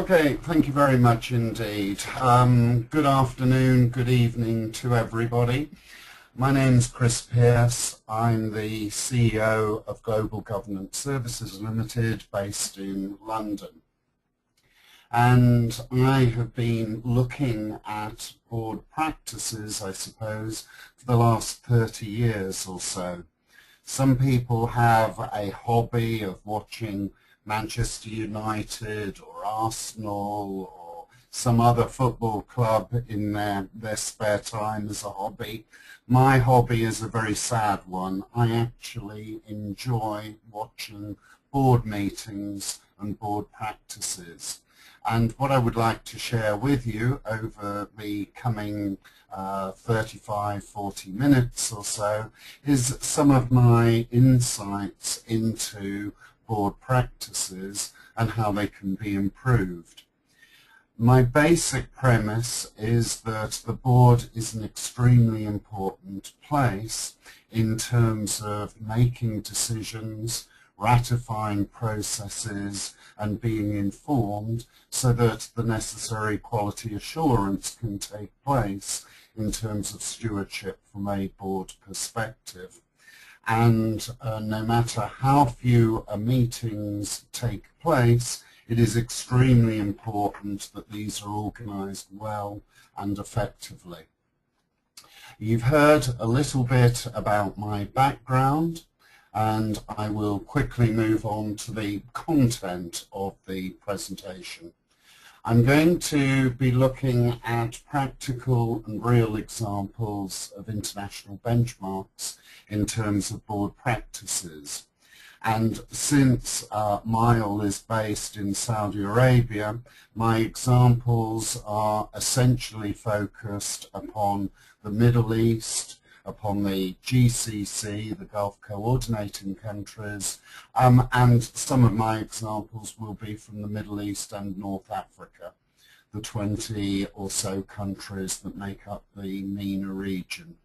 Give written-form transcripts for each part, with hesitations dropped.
Okay, thank you very much indeed. Good afternoon, good evening to everybody. My name's Chris Pearce. I'm the CEO of Global Governance Services Limited based in London. And I have been looking at board practices, I suppose, for the last 30 years or so. Some people have a hobby of watching Manchester United or Arsenal or some other football club in their spare time as a hobby. My hobby is a very sad one. I actually enjoy watching board meetings and board practices. And what I would like to share with you over the coming 35-40 minutes or so is some of my insights into board practices and how they can be improved. My basic premise is that the board is an extremely important place in terms of making decisions, ratifying processes and being informed so that the necessary quality assurance can take place in terms of stewardship from a board perspective. And no matter how few meetings take place, it is extremely important that these are organised well and effectively. You've heard a little bit about my background, and I will quickly move on to the content of the presentation. I'm going to be looking at practical and real examples of international benchmarks in terms of board practices. And since MILE is based in Saudi Arabia, my examples are essentially focused upon the Middle East, upon the GCC, the Gulf Coordinating Countries, and some of my examples will be from the Middle East and North Africa, the 20 or so countries that make up the MENA region.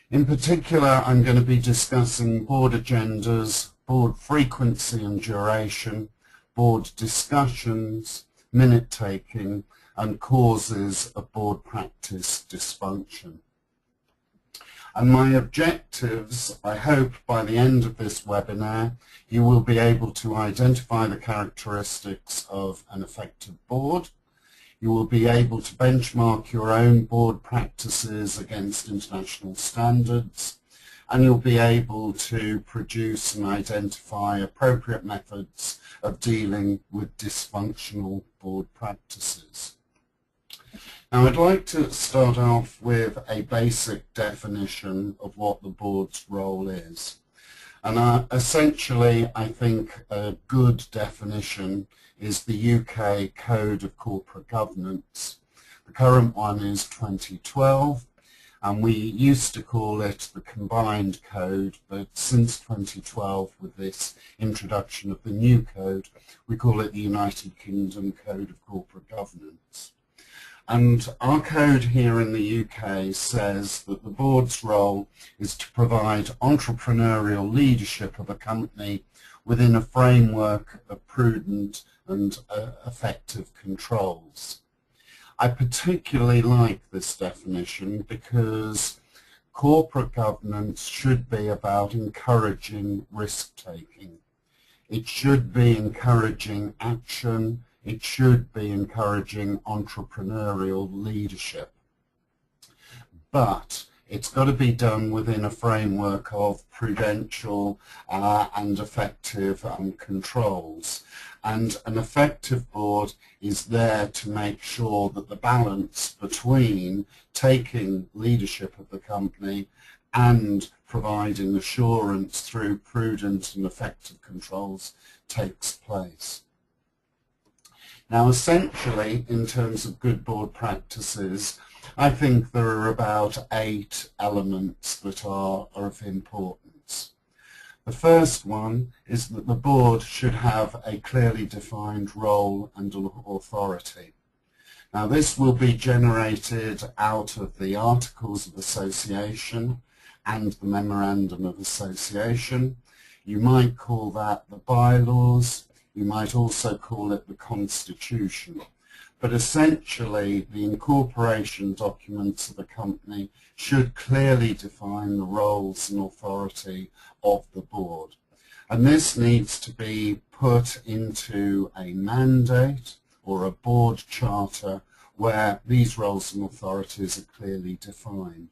In particular, I'm going to be discussing board agendas, board frequency and duration, board discussions, minute taking, and causes of board practice dysfunction. And my objectives, I hope by the end of this webinar, you will be able to identify the characteristics of an effective board. You will be able to benchmark your own board practices against international standards, and you'll be able to produce and identify appropriate methods of dealing with dysfunctional board practices. Now, I'd like to start off with a basic definition of what the board's role is. And essentially, I think a good definition is the UK Code of Corporate Governance. The current one is 2012, and we used to call it the Combined Code, but since 2012, with this introduction of the new code, we call it the United Kingdom Code of Corporate Governance. And our code here in the UK says that the board's role is to provide entrepreneurial leadership of a company within a framework of prudent and effective controls. I particularly like this definition because corporate governance should be about encouraging risk-taking. It should be encouraging action. It should be encouraging entrepreneurial leadership. But it's got to be done within a framework of prudential and effective controls. And an effective board is there to make sure that the balance between taking leadership of the company and providing assurance through prudent and effective controls takes place. Now, essentially, in terms of good board practices, I think there are about 8 elements that are of importance. The first one is that the board should have a clearly defined role and authority. Now, this will be generated out of the Articles of Association and the Memorandum of Association. You might call that the bylaws. You might also call it the Constitution. But essentially, the incorporation documents of a company should clearly define the roles and authority of the board. And this needs to be put into a mandate or a board charter where these roles and authorities are clearly defined.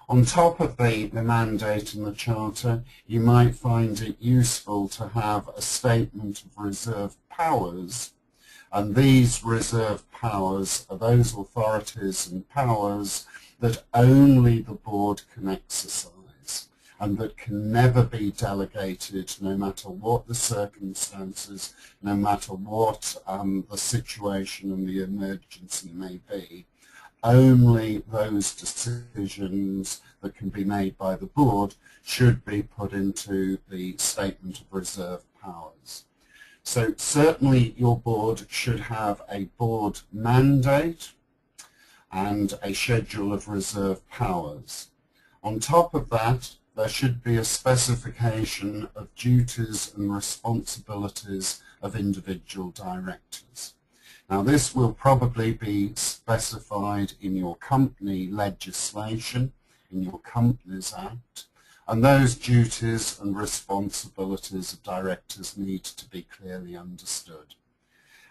On top of the mandate and the charter, you might find it useful to have a statement of reserved powers, and these reserved powers are those authorities and powers that only the board can exercise and that can never be delegated, no matter what the circumstances, no matter what the situation and the emergency may be. Only those decisions that can be made by the board should be put into the Statement of Reserved Powers. So certainly your board should have a board mandate and a schedule of reserved powers. On top of that, there should be a specification of duties and responsibilities of individual directors. Now this will probably be specified in your company legislation, in your Companies Act, and those duties and responsibilities of directors need to be clearly understood.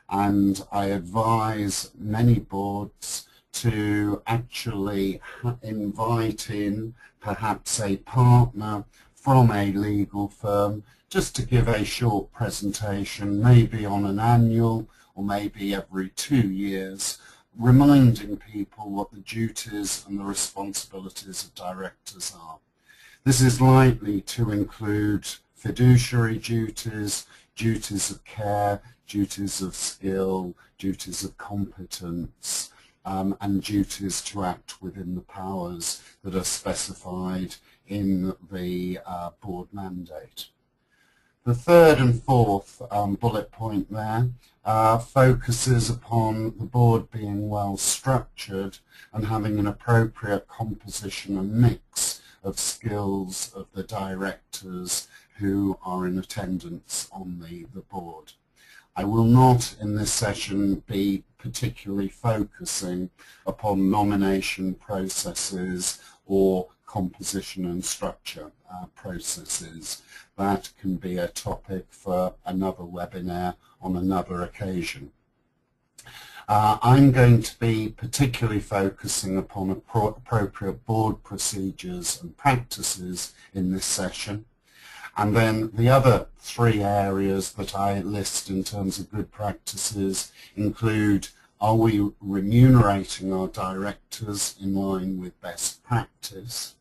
And I advise many boards to actually invite in perhaps a partner from a legal firm just to give a short presentation, maybe on an annual or maybe every 2 years, reminding people what the duties and the responsibilities of directors are. This is likely to include fiduciary duties, duties of care, duties of skill, duties of competence, and duties to act within the powers that are specified in the board mandate. The third and fourth bullet point there focuses upon the board being well structured and having an appropriate composition and mix of skills of the directors who are in attendance on the board. I will not in this session be particularly focusing upon nomination processes or composition and structure processes. That can be a topic for another webinar on another occasion. I'm going to be particularly focusing upon appropriate board procedures and practices in this session. And then the other 3 areas that I list in terms of good practices include: are we remunerating our directors in line with best practice?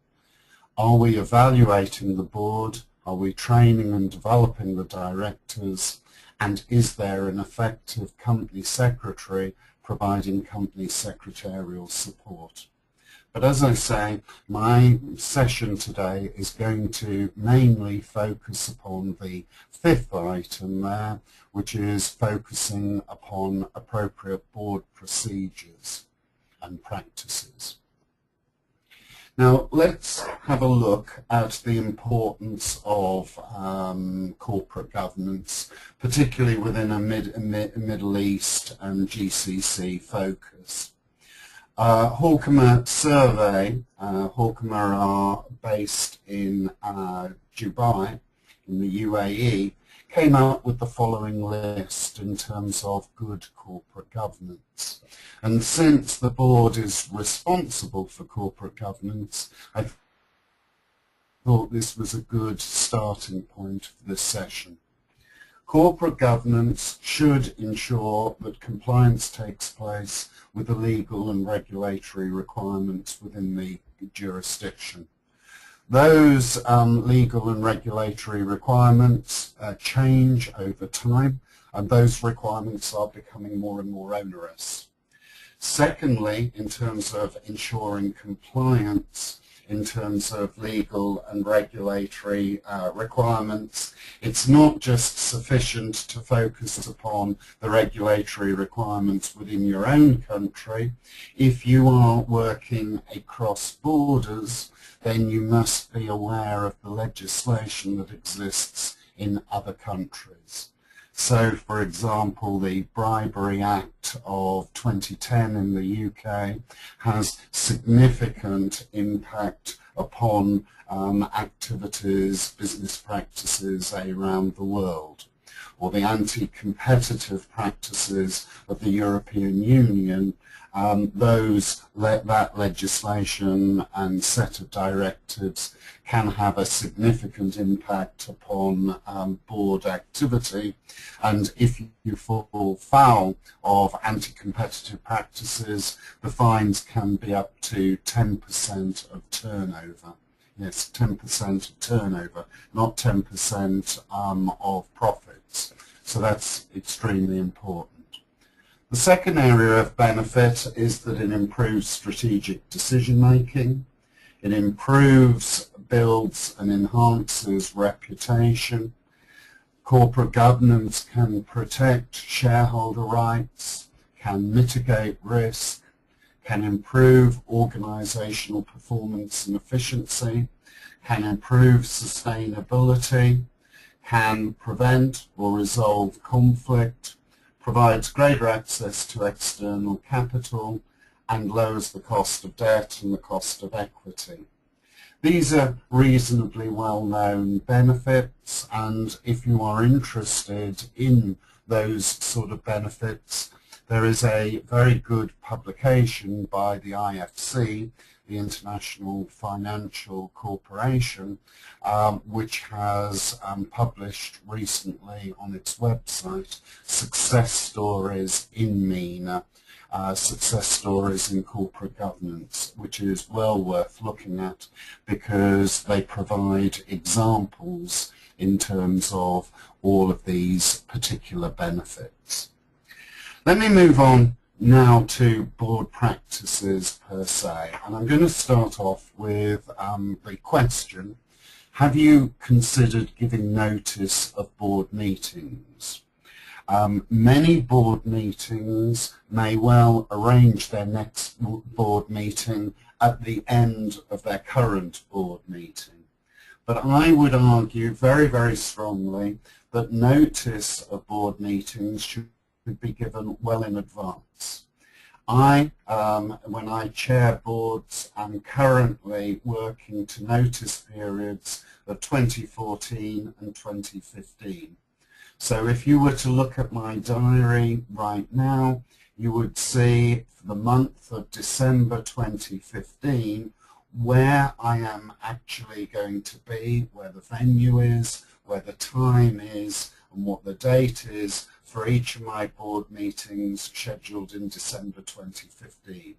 Are we evaluating the board? Are we training and developing the directors? And is there an effective company secretary providing company secretarial support? But as I say, my session today is going to mainly focus upon the 5th item there, which is focusing upon appropriate board procedures and practices. Now let's have a look at the importance of corporate governance, particularly within a Middle East and GCC focus. Horkheimer survey, Horkheimer are based in Dubai, in the UAE, came out with the following list in terms of good corporate governance. And since the board is responsible for corporate governance, I thought this was a good starting point for this session. Corporate governance should ensure that compliance takes place with the legal and regulatory requirements within the jurisdiction. Those legal and regulatory requirements change over time, and those requirements are becoming more and more onerous. Secondly, in terms of ensuring compliance, in terms of legal and regulatory requirements, it's not just sufficient to focus upon the regulatory requirements within your own country. If you are working across borders, then you must be aware of the legislation that exists in other countries. So, for example, the Bribery Act of 2010 in the UK has significant impact upon activities, business practices around the world. Or the anti-competitive practices of the European Union, that legislation and set of directives can have a significant impact upon board activity, and if you fall foul of anti-competitive practices, the fines can be up to 10% of turnover. Yes, 10% of turnover, not 10% of profits. So that's extremely important. The second area of benefit is that it improves strategic decision making. It improves, builds and enhances reputation. Corporate governance can protect shareholder rights, can mitigate risk, can improve organizational performance and efficiency, can improve sustainability, can prevent or resolve conflict, provides greater access to external capital, and lowers the cost of debt and the cost of equity. These are reasonably well-known benefits, and if you are interested in those sort of benefits, there is a very good publication by the IFC, the International Financial Corporation, which has published recently on its website success stories in MENA, success stories in corporate governance, which is well worth looking at because they provide examples in terms of all of these particular benefits. Let me move on now to board practices per se, and I'm going to start off with the question, have you considered giving notice of board meetings? Many board meetings may well arrange their next board meeting at the end of their current board meeting, but I would argue very, very strongly that notice of board meetings should be given well in advance. When I chair boards, am currently working to notice periods of 2014 and 2015. So if you were to look at my diary right now, you would see for the month of December 2015 where I am actually going to be, where the venue is, where the time is, and what the date is for each of my board meetings scheduled in December 2015.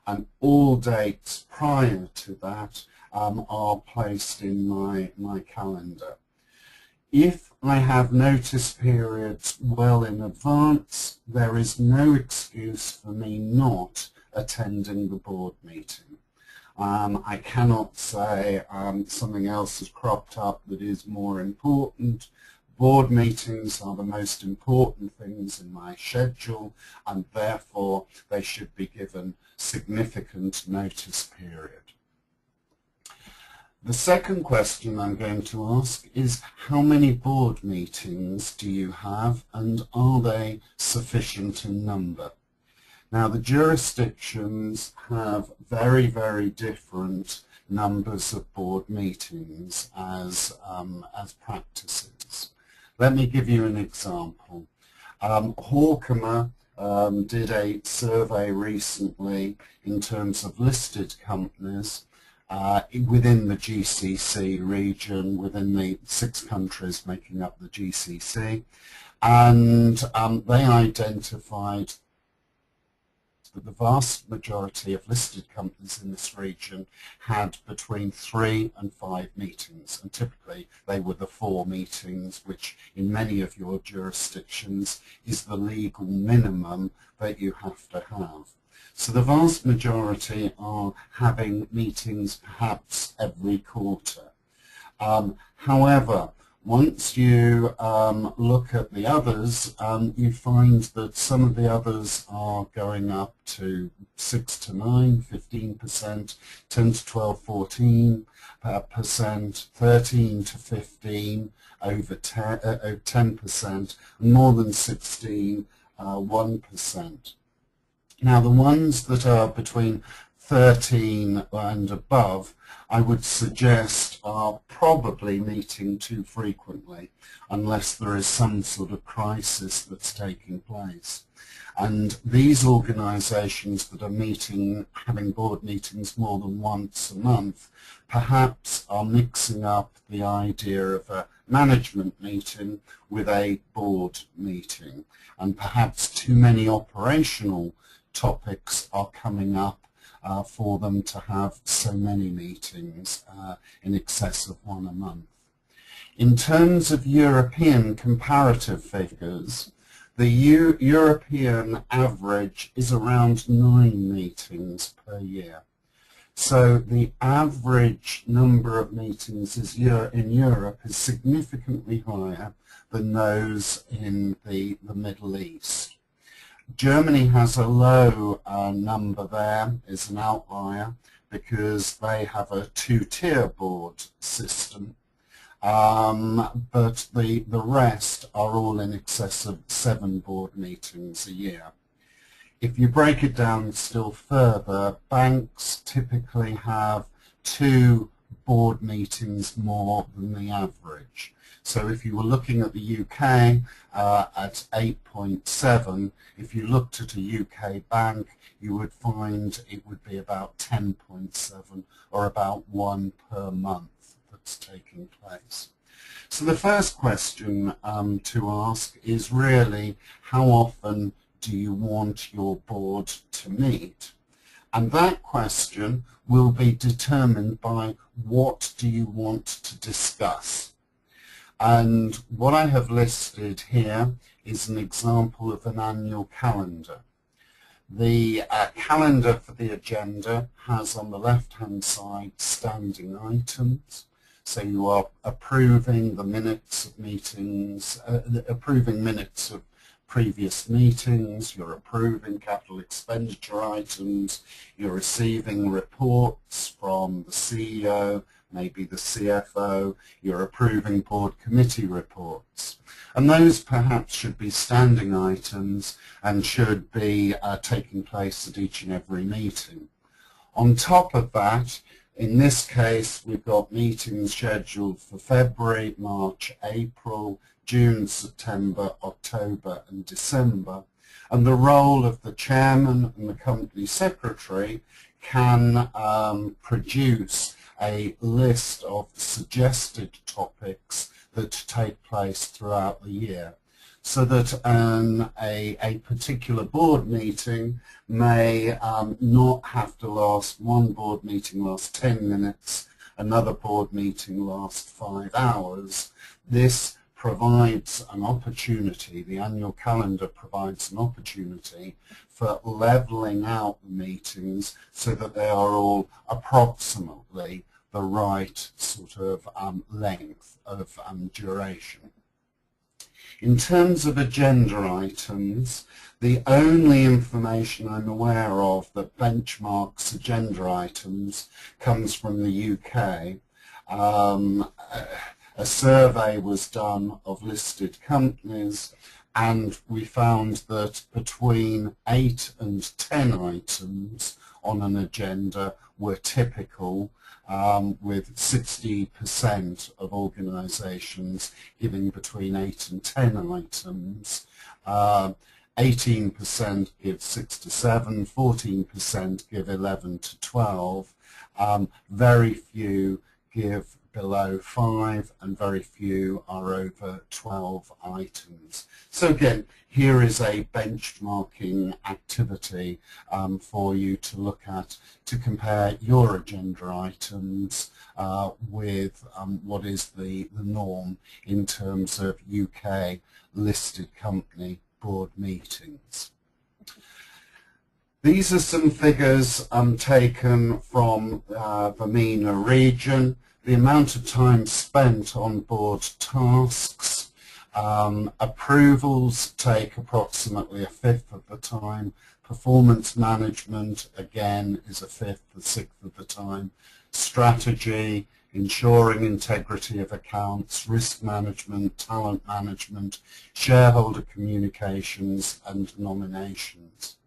And all dates prior to that are placed in my calendar. If I have notice periods well in advance, there is no excuse for me not attending the board meeting. I cannot say something else has cropped up that is more important. Board meetings are the most important things in my schedule, and therefore they should be given significant notice period. The second question I'm going to ask is, how many board meetings do you have, and are they sufficient in number? Now, the jurisdictions have very, very different numbers of board meetings as practices. Let me give you an example. Horkheimer did a survey recently in terms of listed companies within the GCC region, within the 6 countries making up the GCC, and they identified that the vast majority of listed companies in this region had between 3 and 5 meetings, and typically they were the 4 meetings, which in many of your jurisdictions is the legal minimum that you have to have. So the vast majority are having meetings perhaps every quarter. However, once you look at the others, you find that some of the others are going up to 6 to 9, 15%, 10 to 12, 14. 10%, 13 to 15, over 10%, and more than 16, 1%. Now the ones that are between 13 and above, I would suggest are probably meeting too frequently unless there is some sort of crisis that's taking place. And these organisations that are having board meetings more than once a month, perhaps are mixing up the idea of a management meeting with a board meeting, and perhaps too many operational topics are coming up for them to have so many meetings in excess of one a month. In terms of European comparative figures, the European average is around 9 meetings per year. So the average number of meetings in Europe is significantly higher than those in the Middle East. Germany has a low number there, is an outlier, because they have a two-tier board system. But the rest are all in excess of 7 board meetings a year. If you break it down still further, banks typically have 2 board meetings more than the average. So if you were looking at the UK at 8.7, if you looked at a UK bank, you would find it would be about 10.7, or about 1 per month that's taking place. So the first question to ask is really, how often do you want your board to meet? And that question will be determined by what do you want to discuss. And what I have listed here is an example of an annual calendar. The calendar for the agenda has on the left-hand side standing items. So you are approving the minutes of meetings, approving minutes of previous meetings, you're approving capital expenditure items, you're receiving reports from the CEO, maybe the CFO, you're approving board committee reports. And those perhaps should be standing items and should be taking place at each and every meeting. On top of that, in this case, we've got meetings scheduled for February, March, April, June, September, October and December. And the role of the chairman and the company secretary can produce a list of suggested topics that take place throughout the year, so that a particular board meeting may not have to last, one board meeting lasts 10 minutes, another board meeting lasts 5 hours. This provides an opportunity, the annual calendar provides an opportunity for levelling out the meetings so that they are all approximately the right sort of length of duration. In terms of agenda items, the only information I'm aware of that benchmarks agenda items comes from the UK. A survey was done of listed companies, and we found that between 8 and 10 items on an agenda were typical, with 60% of organisations giving between 8 and 10 items. 18% give 6 to 7, 14% give 11 to 12. Very few give below 5, and very few are over 12 items. So again, here is a benchmarking activity for you to look at to compare your agenda items with what is the norm in terms of UK listed company board meetings. These are some figures taken from the MENA region. The amount of time spent on board tasks, approvals take approximately 1/5 of the time. Performance management, again, is 1/5 to 1/6 of the time. Strategy ensuring integrity of accounts, risk management, talent management, shareholder communications, and nominations.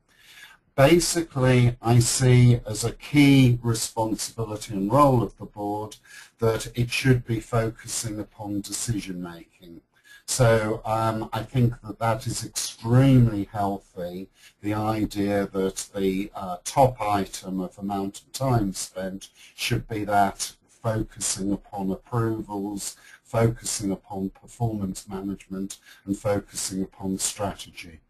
Basically, I see as a key responsibility and role of the board that it should be focusing upon decision making. So I think that that is extremely healthy, the idea that the top item of amount of time spent should be that focusing upon approvals, focusing upon performance management, and focusing upon strategy.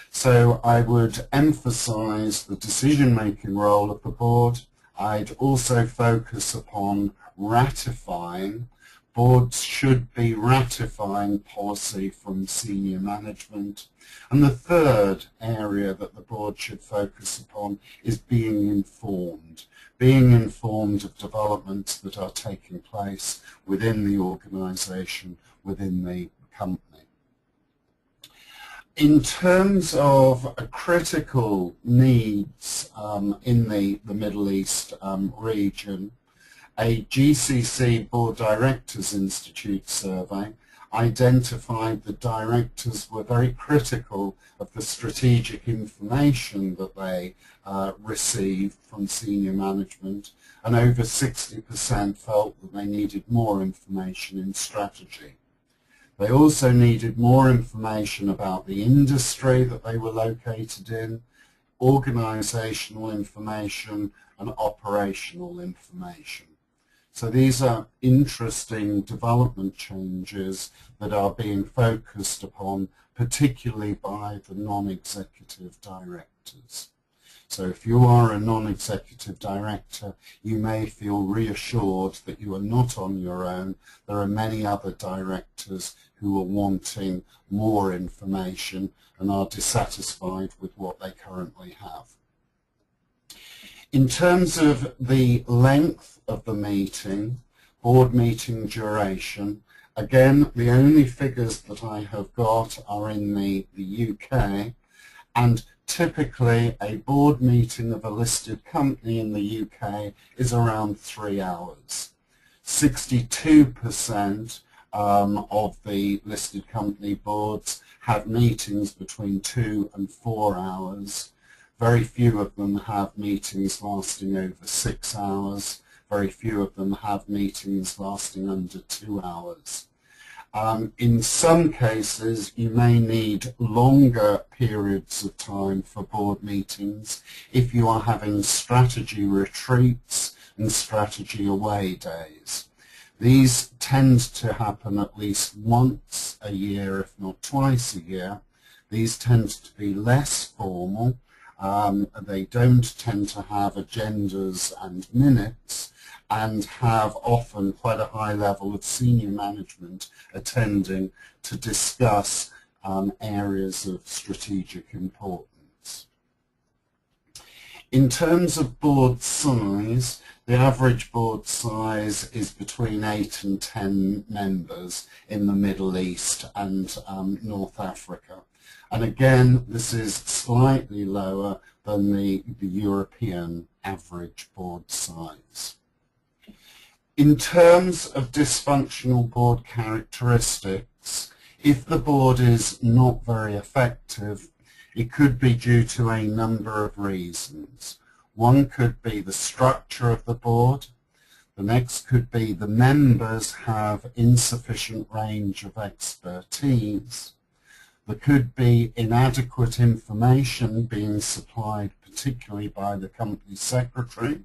So I would emphasize the decision-making role of the board. I'd also focus upon ratifying. Boards should be ratifying policy from senior management. And the third area that the board should focus upon is being informed of developments that are taking place within the organisation, within the company. In terms of critical needs in the Middle East region, a GCC Board Directors Institute survey identified that directors were very critical of the strategic information that they received from senior management, and over 60% felt that they needed more information in strategy. They also needed more information about the industry that they were located in, organisational information, and operational information. So these are interesting development changes that are being focused upon, particularly by the non-executive directors. So if you are a non-executive director, you may feel reassured that you are not on your own. There are many other directors who are wanting more information and are dissatisfied with what they currently have. In terms of the length of the meeting, board meeting duration, again, the only figures that I have got are in the UK, and typically a board meeting of a listed company in the UK is around 3 hours. 62% of the listed company boards have meetings between 2 and 4 hours. Very few of them have meetings lasting over 6 hours. Very few of them have meetings lasting under 2 hours. In some cases, you may need longer periods of time for board meetings if you are having strategy retreats and strategy away days. These tend to happen at least once a year, if not twice a year. These tend to be less formal. They don't tend to have agendas and minutes, and have often quite a high level of senior management attending to discuss areas of strategic importance. In terms of board size, the average board size is between 8 and 10 members in the Middle East and North Africa. And again, this is slightly lower than the European average board size. In terms of dysfunctional board characteristics, if the board is not very effective, it could be due to a number of reasons. One could be the structure of the board. The next could be the members have insufficient range of expertise. There could be inadequate information being supplied, particularly by the company secretary.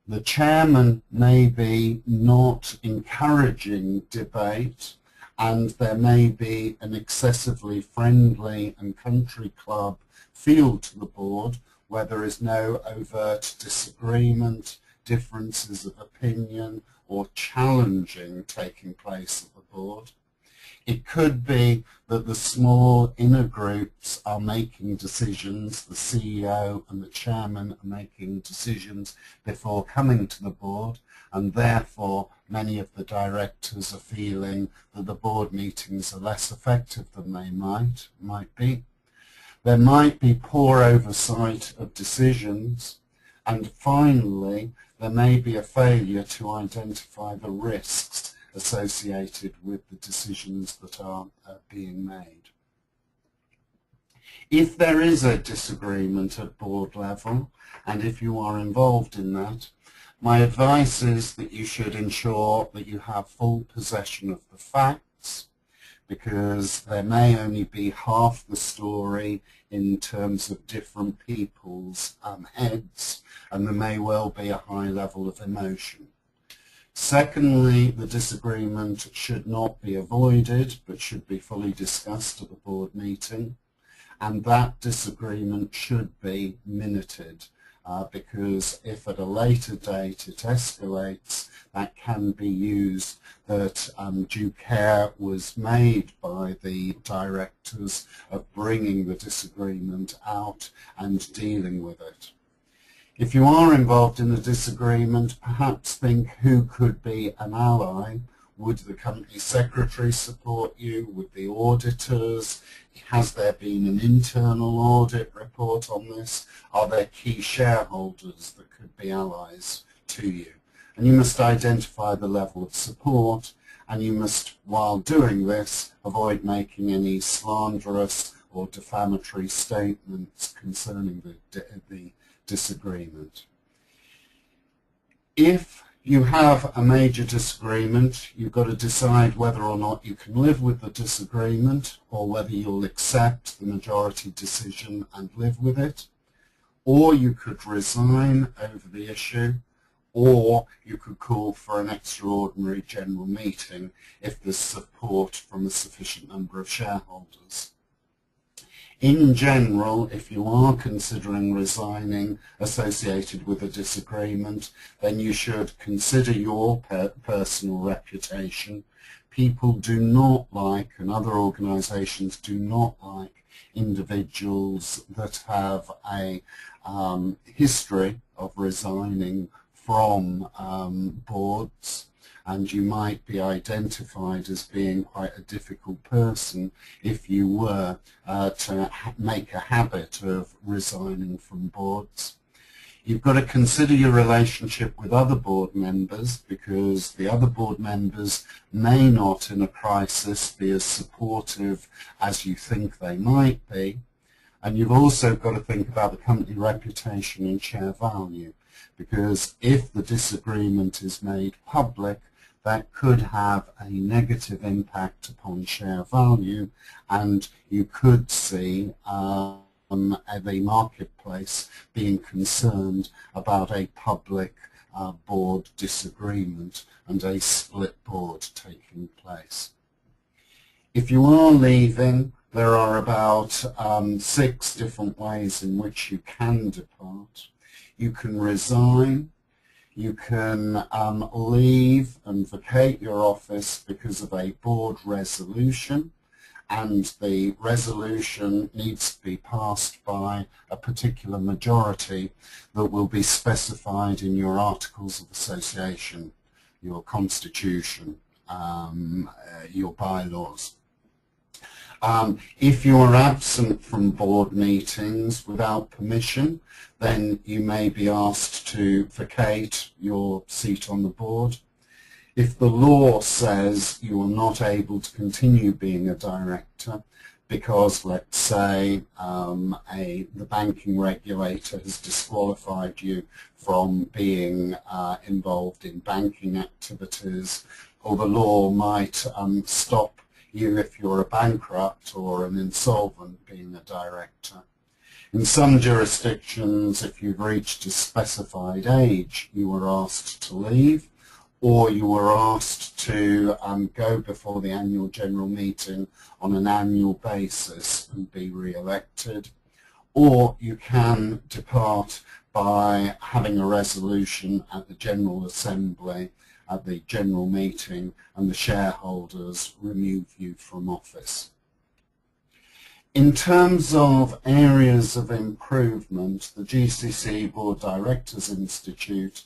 The chairman may be not encouraging debate, and there may be an excessively friendly and country club feel to the board where there is no overt disagreement, differences of opinion, or challenging taking place at the board. It could be that the small inner groups are making decisions, the CEO and the chairman are making decisions before coming to the board, and therefore many of the directors are feeling that the board meetings are less effective than they might be. There might be poor oversight of decisions, and finally there may be a failure to identify the risks associated with the decisions that are being made. If there is a disagreement at board level, and if you are involved in that, my advice is that you should ensure that you have full possession of the facts, because there may only be half the story in terms of different people's heads, and there may well be a high level of emotion. Secondly, the disagreement should not be avoided, but should be fully discussed at the board meeting, and that disagreement should be minuted, because if at a later date it escalates, that can be used that due care was made by the directors of bringing the disagreement out and dealing with it. If you are involved in a disagreement, perhaps think who could be an ally. Would the company secretary support you? Would the auditors? Has there been an internal audit report on this? Are there key shareholders that could be allies to you? And you must identify the level of support, and you must, while doing this, avoid making any slanderous or defamatory statements concerning the disagreement. If you have a major disagreement, you've got to decide whether or not you can live with the disagreement, or whether you'll accept the majority decision and live with it. Or you could resign over the issue, or you could call for an extraordinary general meeting if there's support from a sufficient number of shareholders. In general, if you are considering resigning associated with a disagreement, then you should consider your personal reputation. People do not like, and other organisations do not like, individuals that have a history of resigning from boards, and you might be identified as being quite a difficult person if you were to make a habit of resigning from boards. You've got to consider your relationship with other board members, because the other board members may not in a crisis be as supportive as you think they might be. And you've also got to think about the company reputation and share value, because if the disagreement is made public, that could have a negative impact upon share value, and you could see the marketplace being concerned about a public board disagreement and a split board taking place. If you are leaving, there are about 6 different ways in which you can depart. You can resign. You can leave and vacate your office because of a board resolution, and the resolution needs to be passed by a particular majority that will be specified in your Articles of Association, your Constitution, your bylaws. If you are absent from board meetings without permission, then you may be asked to vacate your seat on the board. If the law says you are not able to continue being a director because, let's say, the banking regulator has disqualified you from being involved in banking activities, or the law might stop you if you're a bankrupt or an insolvent being a director. In some jurisdictions, if you've reached a specified age, you are asked to leave, or you are asked to go before the annual general meeting on an annual basis and be re-elected, or you can depart by having a resolution at the General Assembly, at the general meeting, and the shareholders remove you from office. In terms of areas of improvement, the GCC Board Directors Institute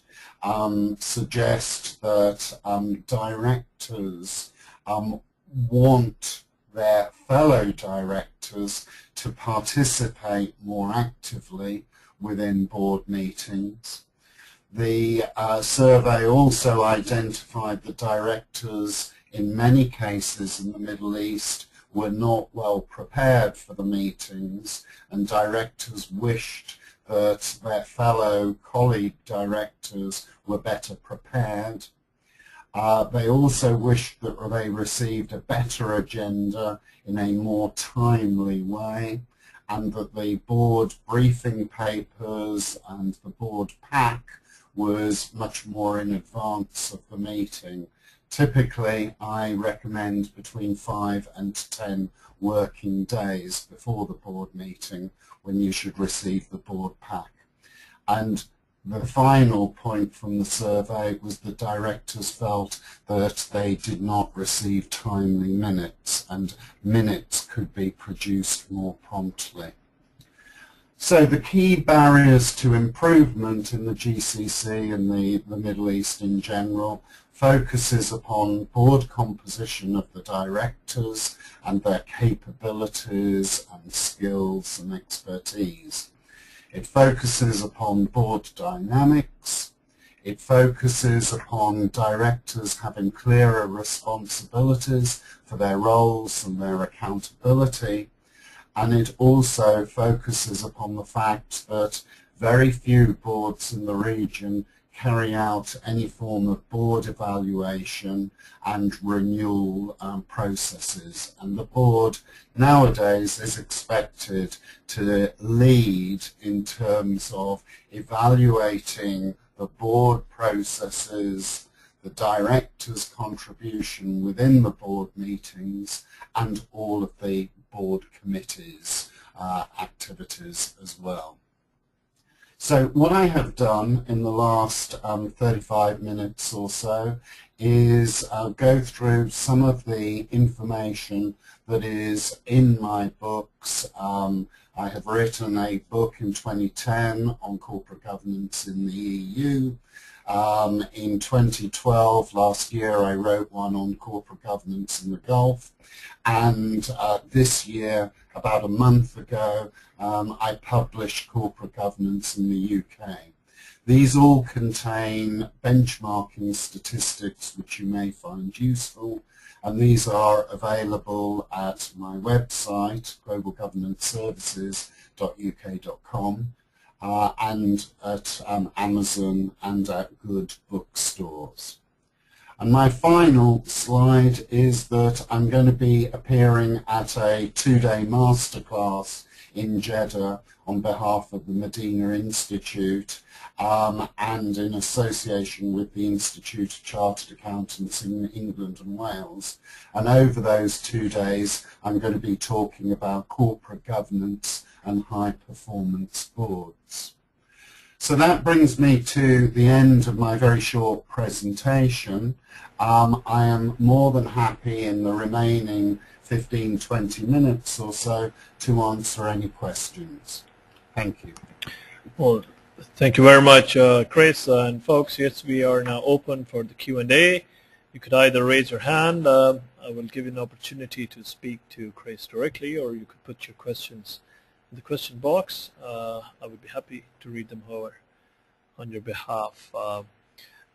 suggest that directors want their fellow directors to participate more actively within board meetings. The survey also identified the directors in many cases in the Middle East were not well prepared for the meetings, and directors wished that their fellow colleague directors were better prepared. They also wished that they received a better agenda in a more timely way, and that the board briefing papers and the board pack was much more in advance of the meeting. Typically, I recommend between 5 and 10 working days before the board meeting when you should receive the board pack. And the final point from the survey was the directors felt that they did not receive timely minutes, and minutes could be produced more promptly. So the key barriers to improvement in the GCC and the Middle East in general focuses upon board composition of the directors and their capabilities and skills and expertise. It focuses upon board dynamics. It focuses upon directors having clearer responsibilities for their roles and their accountability. And it also focuses upon the fact that very few boards in the region carry out any form of board evaluation and renewal processes. And the board nowadays is expected to lead in terms of evaluating the board processes, the director's contribution within the board meetings, and all of the board committees activities as well. So what I have done in the last 35 minutes or so is go through some of the information that is in my books. I have written a book in 2010 on corporate governance in the EU. In 2012, last year, I wrote one on corporate governance in the Gulf. And this year, about a month ago, I published corporate governance in the UK. These all contain benchmarking statistics which you may find useful, and these are available at my website, globalgovernanceservices.uk.com, and at Amazon and at good bookstores. And my final slide is that I'm going to be appearing at a 2-day masterclass in Jeddah on behalf of the Madinah Institute and in association with the Institute of Chartered Accountants in England and Wales. And over those 2 days, I'm going to be talking about corporate governance and high-performance boards. So that brings me to the end of my very short presentation. I am more than happy in the remaining 15-20 minutes or so to answer any questions. Thank you. Well, thank you very much, Chris. And folks, yes, we are now open for the Q&A. You could either raise your hand. I will give you an opportunity to speak to Chris directly, or you could put your questions in the question box. I would be happy to read them, however, on your behalf.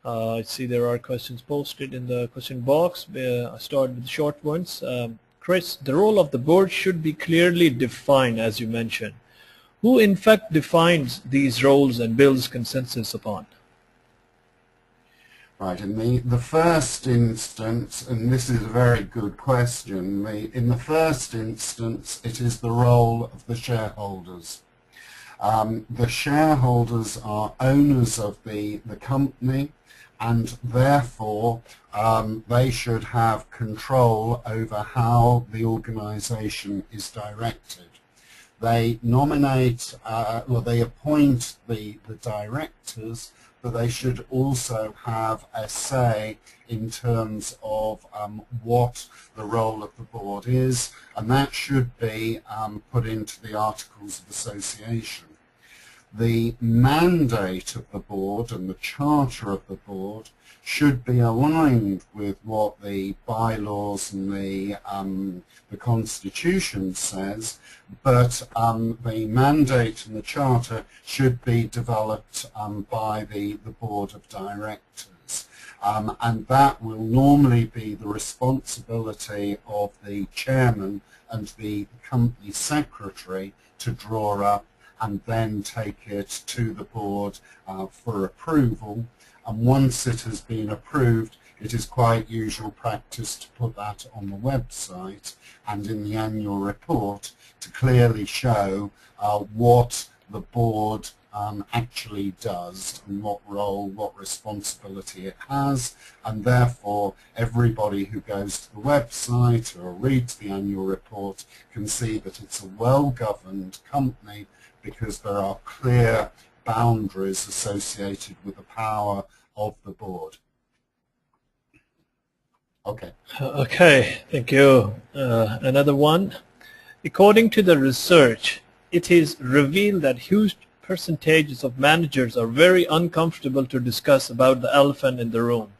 I see there are questions posted in the question box. I start with the short ones. Chris, the role of the board should be clearly defined, as you mentioned. Who in fact defines these roles and builds consensus upon? Right, in the first instance, and this is a very good question, in the first instance it is the role of the shareholders. The shareholders are owners of the company, and therefore they should have control over how the organisation is directed. They nominate, they appoint the directors, but they should also have a say in terms of what the role of the board is, and that should be put into the Articles of Association. the mandate of the board and the charter of the board should be aligned with what the bylaws and the Constitution says, but the mandate and the charter should be developed by the board of directors. And that will normally be the responsibility of the chairman and the company secretary to draw up and then take it to the board for approval. And once it has been approved, it is quite usual practice to put that on the website and in the annual report to clearly show what the board actually does and what role, what responsibility it has, and therefore everybody who goes to the website or reads the annual report can see that it's a well-governed company because there are clear boundaries associated with the power of the board. Okay. Okay, thank you. Another one. According to the research, it is revealed that huge percentages of managers are very uncomfortable to discuss about the elephant in the room.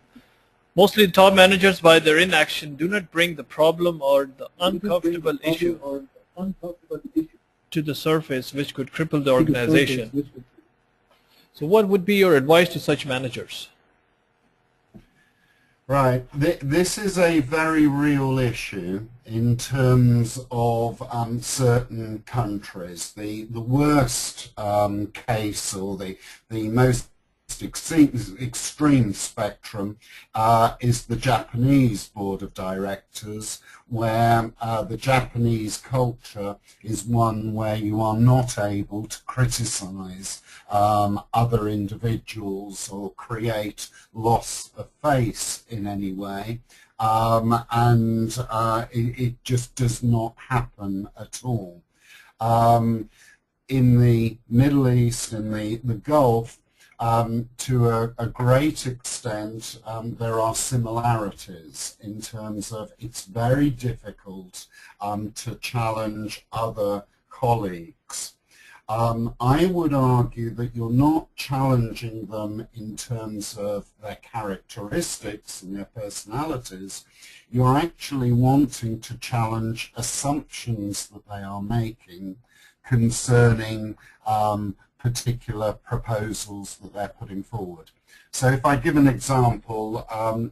Mostly the top managers, by their inaction, do not bring the problem or the uncomfortable issue to the surface, which could cripple the organization. So what would be your advice to such managers? Right. This is a very real issue in terms of certain countries. The worst case or the most extreme spectrum is the Japanese board of directors, where the Japanese culture is one where you are not able to criticize other individuals or create loss of face in any way, and it just does not happen at all. In the Middle East, in the Gulf, to a great extent, there are similarities in terms of it's very difficult to challenge other colleagues. I would argue that you're not challenging them in terms of their characteristics and their personalities. You're actually wanting to challenge assumptions that they are making concerning particular proposals that they're putting forward. So if I give an example,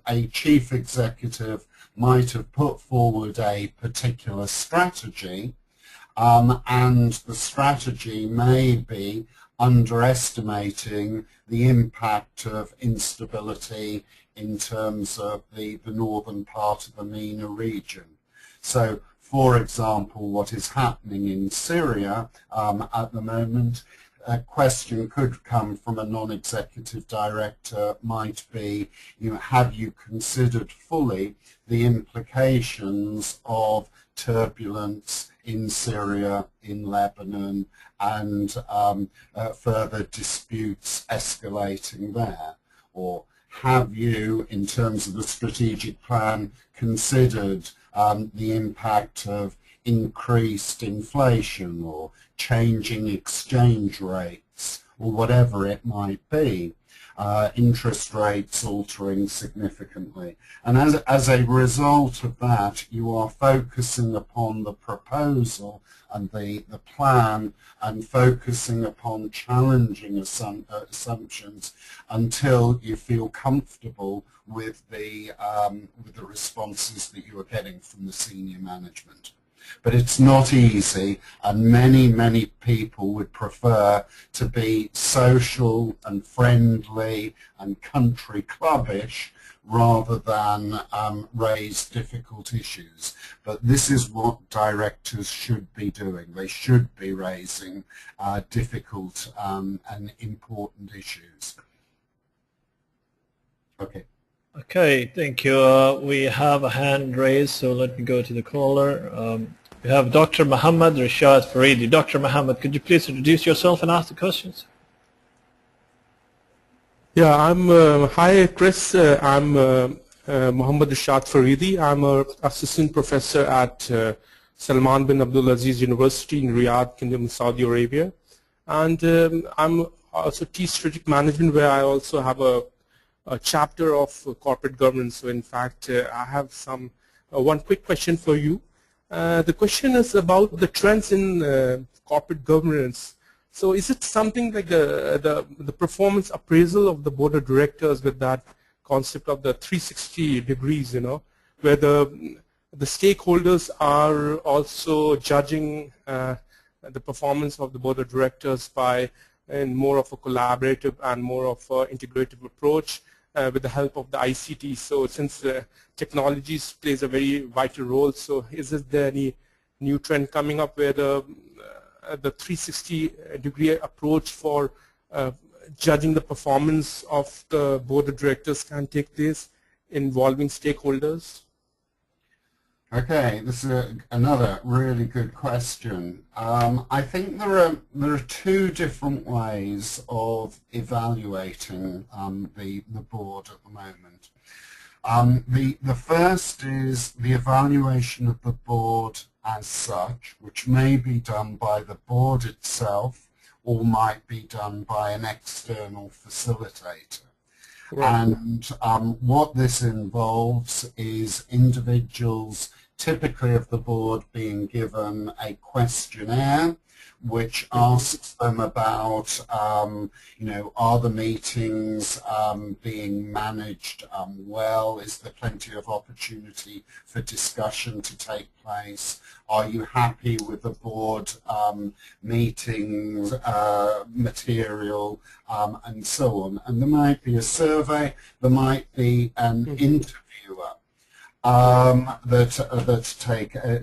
a chief executive might have put forward a particular strategy, and the strategy may be underestimating the impact of instability in terms of the northern part of the MENA region. So, for example, what is happening in Syria at the moment, a question could come from a non-executive director, might be, have you considered fully the implications of turbulence in Syria, in Lebanon, and further disputes escalating there? Or have you, in terms of the strategic plan, considered the impact of increased inflation or changing exchange rates or whatever it might be, interest rates altering significantly? And as a result of that, you are focusing upon the proposal and the plan and focusing upon challenging assumptions until you feel comfortable with the responses that you are getting from the senior management. But it's not easy, and many people would prefer to be social and friendly and country clubbish rather than raise difficult issues. But this is what directors should be doing. They should be raising difficult and important issues. Okay. Okay, thank you. We have a hand raised, so let me go to the caller. We have Dr. Muhammad Rashad Faridi. Dr. Muhammad, could you please introduce yourself and ask the questions? Yeah, hi Chris, I'm Muhammad Rashad Faridi. I'm an assistant professor at Salman bin Abdulaziz University in Riyadh, Kingdom of Saudi Arabia. and I'm also teach strategic management, where I also have a chapter of corporate governance. So in fact, I have some one quick question for you. The question is about the trends in corporate governance. So is it something like the performance appraisal of the board of directors, with that concept of the 360 degrees, where the stakeholders are also judging the performance of the board of directors by in more of a collaborative and more of an integrative approach with the help of the ICT. So since technologies plays a very vital role, so is there any new trend coming up where the 360-degree approach for judging the performance of the board of directors can take place involving stakeholders? Okay, this is another really good question. I think there are two different ways of evaluating the board at the moment. The first is the evaluation of the board as such, which may be done by the board itself or might be done by an external facilitator. Right. And what this involves is individuals, typically of the board, being given a questionnaire which asks them about, are the meetings being managed well? Is there plenty of opportunity for discussion to take place? Are you happy with the board meetings, material, and so on? And there might be a survey, there might be an interviewer that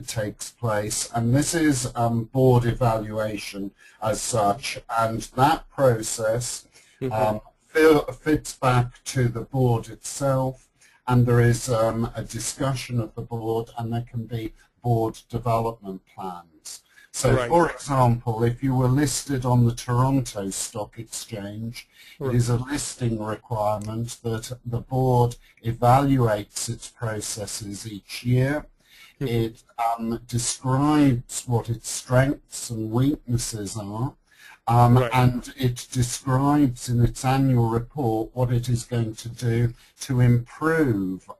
takes place, and this is board evaluation as such, and that process fits back to the board itself, and there is a discussion of the board, and there can be board development plans. So, right. For example, if you were listed on the Toronto Stock Exchange, right. It is a listing requirement that the board evaluates its processes each year. It describes what its strengths and weaknesses are, right. And it describes in its annual report what it is going to do to improve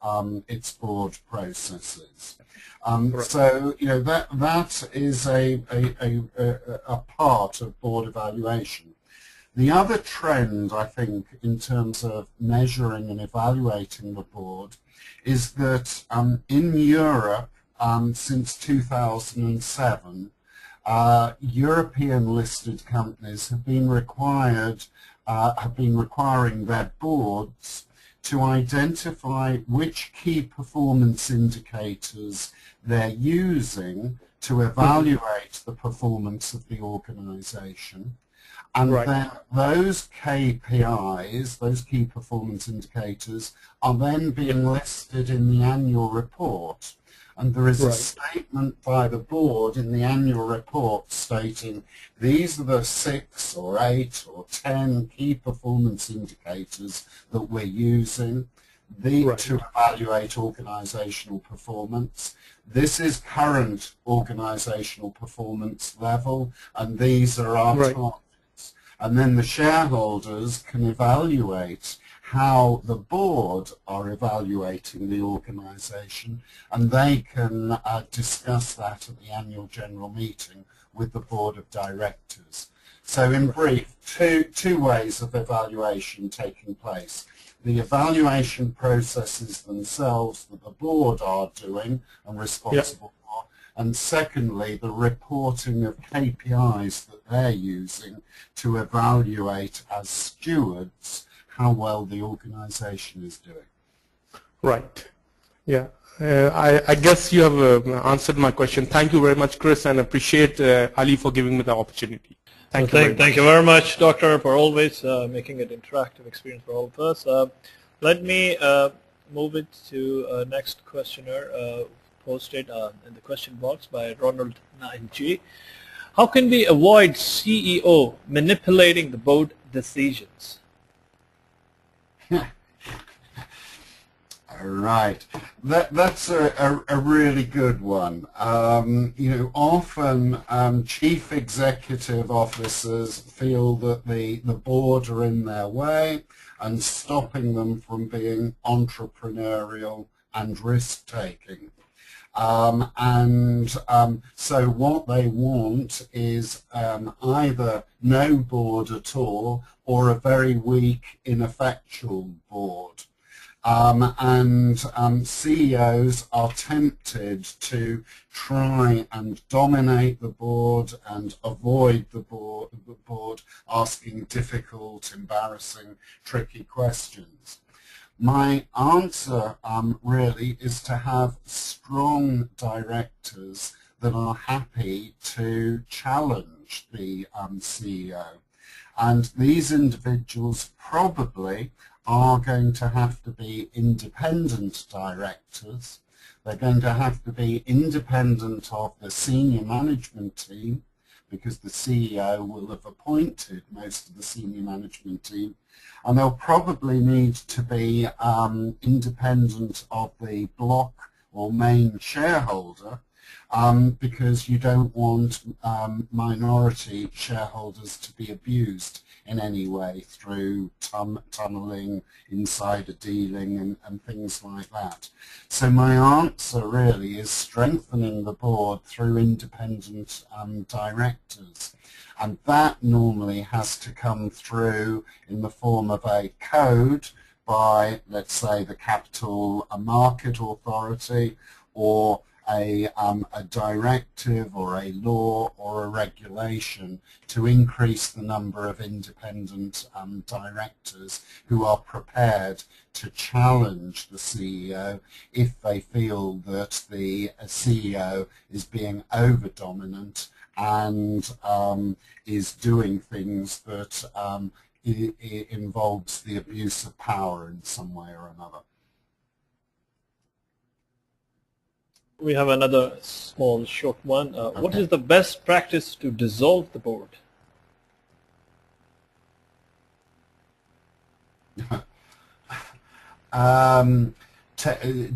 its board processes. Right. So that is a part of board evaluation. The other trend, I think, in terms of measuring and evaluating the board is that in Europe, since 2007, European listed companies have been requiring their boards to identify which key performance indicators they're using to evaluate the performance of the organization. And right. Then those KPIs, those key performance indicators, are then being listed in the annual report. And there is right. A statement by the board in the annual report stating these are the 6 or 8 or 10 key performance indicators that we're using right. To evaluate organizational performance. This is current organizational performance level, and these are our right. targets. And then the shareholders can evaluate how the board are evaluating the organization, and they can discuss that at the annual general meeting with the board of directors. So in brief, two ways of evaluation taking place. The evaluation processes themselves that the board are doing and responsible for, and secondly, the reporting of KPIs that they're using to evaluate as stewards how well the organization is doing. Right. Yeah. I guess you have answered my question. Thank you very much, Chris, and appreciate Ali for giving me the opportunity. Thank you very much, Doctor, for always making it an interactive experience for all of us. Let me move it to next questioner posted in the question box by Ronald 9G. How can we avoid CEO manipulating the board decisions? Right. That's a really good one. Often chief executive officers feel that the board are in their way and stopping them from being entrepreneurial and risk-taking. So what they want is either no board at all or a very weak, ineffectual board. CEOs are tempted to try and dominate the board and avoid the board asking difficult, embarrassing, tricky questions. My answer really is to have strong directors that are happy to challenge the CEO. And these individuals probably are going to have to be independent directors. They're going to have to be independent of the senior management team, because the CEO will have appointed most of the senior management team, and they'll probably need to be independent of the block or main shareholder, because you don't want minority shareholders to be abused in any way through tunneling, insider dealing and things like that. So my answer really is strengthening the board through independent directors. And that normally has to come through in the form of a code by, let's say, the Capital Market Authority, or a directive or a law or a regulation to increase the number of independent directors who are prepared to challenge the CEO if they feel that the CEO is being over-dominant and is doing things that involves the abuse of power in some way or another. We have another small, short one. Okay. What is the best practice to dissolve the board?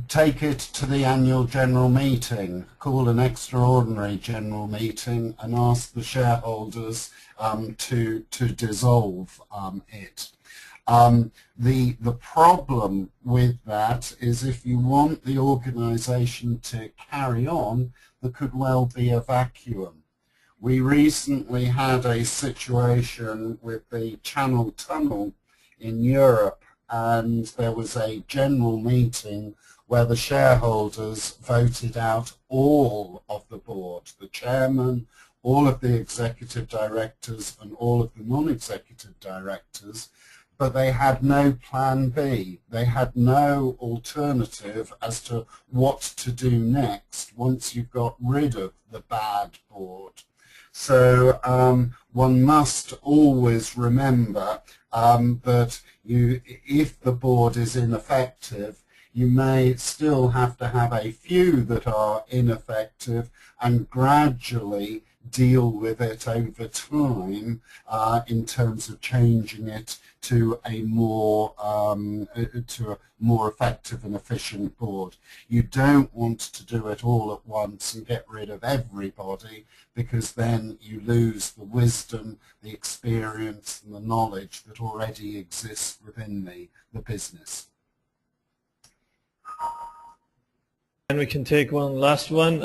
Take it to the annual general meeting, call an extraordinary general meeting and ask the shareholders to dissolve it. The problem with that is if you want the organisation to carry on, there could well be a vacuum. We recently had a situation with the Channel Tunnel in Europe, and there was a general meeting where the shareholders voted out all of the board, the chairman, all of the executive directors and all of the non-executive directors, but they had no plan B. They had no alternative as to what to do next once you've got rid of the bad board. So one must always remember that if the board is ineffective, you may still have to have a few that are ineffective and gradually deal with it over time in terms of changing it to a more effective and efficient board. You don't want to do it all at once and get rid of everybody, because then you lose the wisdom, the experience and the knowledge that already exists within the business. And we can take one last one.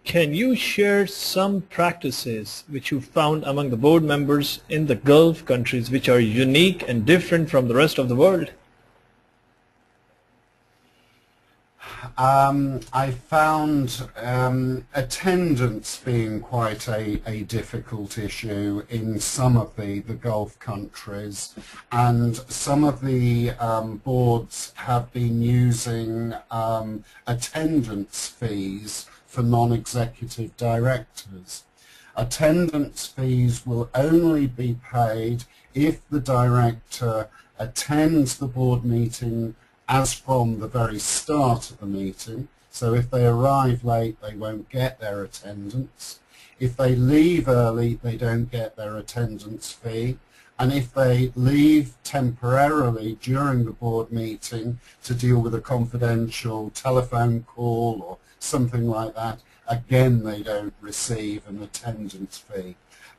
Can you share some practices which you found among the board members in the Gulf countries which are unique and different from the rest of the world? I found attendance being quite a difficult issue in some of the Gulf countries, and some of the boards have been using attendance fees for non-executive directors. Attendance fees will only be paid if the director attends the board meeting as from the very start of the meeting, So if they arrive late, they won't get their attendance. If they leave early, they don't get their attendance fee. And if they leave temporarily during the board meeting to deal with a confidential telephone call or something like that, again, they don't receive an attendance fee.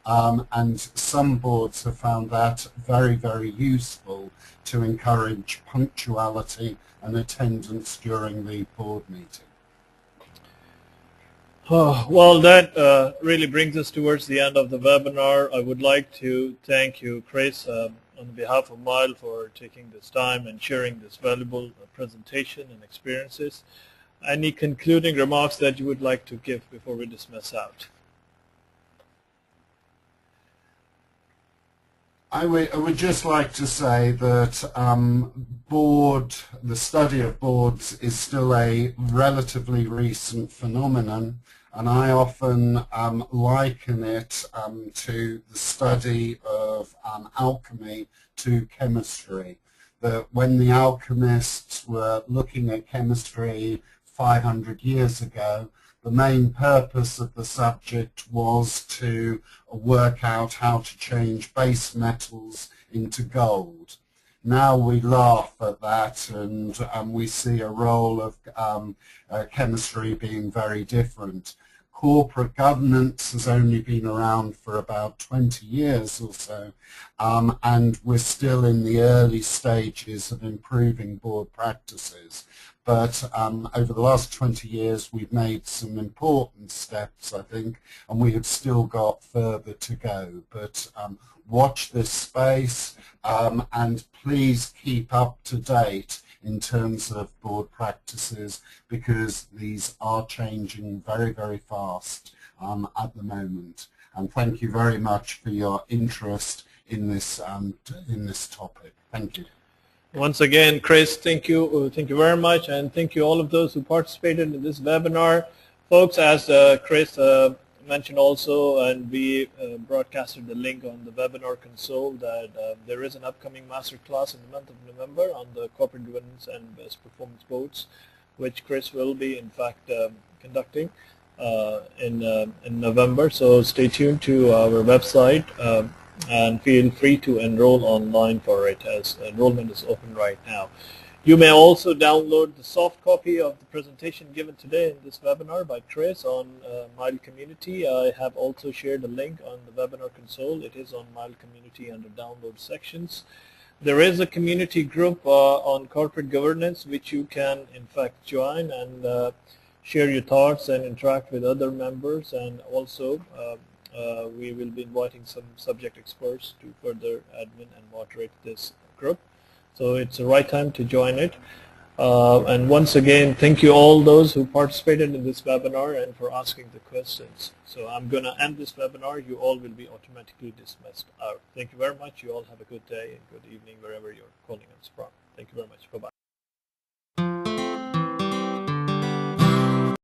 And some boards have found that very, very useful to encourage punctuality and attendance during the board meeting. Oh, well, that really brings us towards the end of the webinar. I would like to thank you, Chris, on behalf of MILE for taking this time and sharing this valuable presentation and experiences. Any concluding remarks that you would like to give before we dismiss out? I would just like to say that the study of boards is still a relatively recent phenomenon, and I often liken it to the study of alchemy to chemistry. That when the alchemists were looking at chemistry 500 years ago, the main purpose of the subject was to work out how to change base metals into gold. Now we laugh at that, and we see a role of chemistry being very different. Corporate governance has only been around for about 20 years or so, and we're still in the early stages of improving board practices. But over the last 20 years, we've made some important steps, I think, and we have still got further to go. But watch this space, and please keep up to date in terms of board practices, because these are changing very, very fast at the moment. And thank you very much for your interest in this topic. Thank you. Once again, Chris, thank you very much, and thank you all of those who participated in this webinar. Folks, as Chris mentioned also, and we broadcasted the link on the webinar console, that there is an upcoming master class in the month of November on the corporate governance and best performance boards, which Chris will be in fact conducting in November. So stay tuned to our website. And feel free to enroll online for it, as enrollment is open right now. You may also download the soft copy of the presentation given today in this webinar by Chris on MILE Community. I have also shared a link on the webinar console. It is on MILE Community under download sections. There is a community group on corporate governance which you can in fact join and share your thoughts and interact with other members, and also we will be inviting some subject experts to further admin and moderate this group. So it's the right time to join it. And once again, thank you all those who participated in this webinar and for asking the questions. So I'm going to end this webinar. You all will be automatically dismissed out. Thank you very much. You all have a good day and good evening wherever you're calling us from. Thank you very much. Bye-bye.